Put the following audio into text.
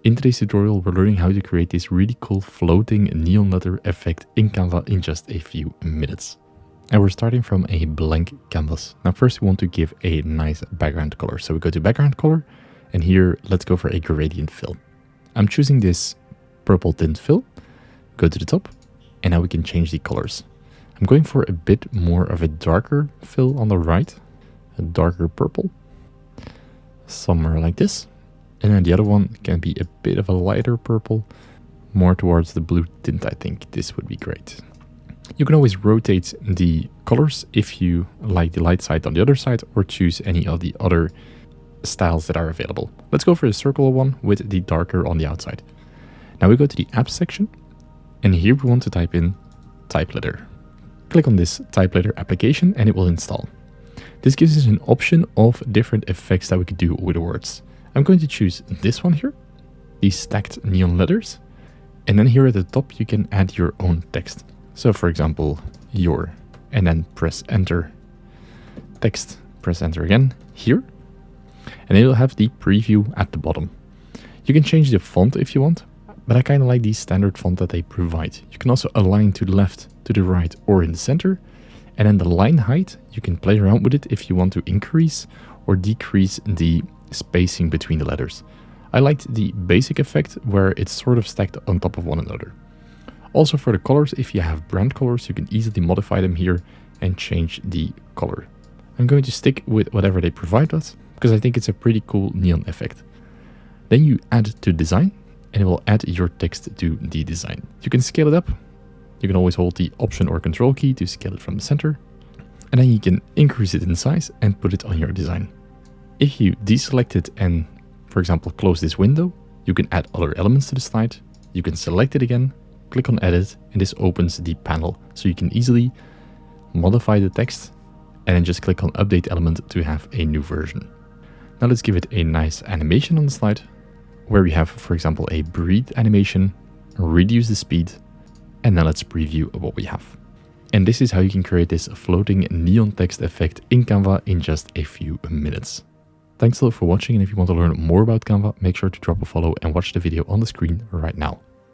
In today's tutorial, we're learning how to create this really cool floating neon letter effect in Canva in just a few minutes. And we're starting from a blank canvas. Now first we want to give a nice background color. So we go to background color, and here let's go for a gradient fill. I'm choosing this purple tint fill, go to the top, and now we can change the colors. I'm going for a bit more of a darker fill on the right, a darker purple, somewhere like this. And then the other one can be a bit of a lighter purple, more towards the blue tint. I think this would be great. You can always rotate the colors if you like the light side on the other side, or choose any of the other styles that are available. Let's go for a circular one with the darker on the outside. Now we go to the apps section, and here we want to type in typeletter. Click on this typeletter application and it will install. This gives us an option of different effects that we could do with the words. I'm going to choose this one here, these stacked neon letters, and then here at the top you can add your own text. So for example, your, and then press enter, text, press enter again here, and it'll have the preview at the bottom. You can change the font if you want, but I kind of like the standard font that they provide. You can also align to the left, to the right, or in the center, and then the line height, you can play around with it if you want to increase or decrease the spacing between the letters. I liked the basic effect where it's sort of stacked on top of one another. Also for the colors, if you have brand colors, you can easily modify them here and change the color. I'm going to stick with whatever they provide us because I think it's a pretty cool neon effect. Then you add to design and it will add your text to the design. You can scale it up. You can always hold the Option or Control key to scale it from the center. And then you can increase it in size and put it on your design. If you deselect it and, for example, close this window, you can add other elements to the slide. You can select it again, click on edit, and this opens the panel. So you can easily modify the text and then just click on update element to have a new version. Now let's give it a nice animation on the slide where we have, for example, a breathe animation, reduce the speed, and then let's preview what we have. And this is how you can create this floating neon text effect in Canva in just a few minutes. Thanks a lot for watching, and if you want to learn more about Canva, make sure to drop a follow and watch the video on the screen right now.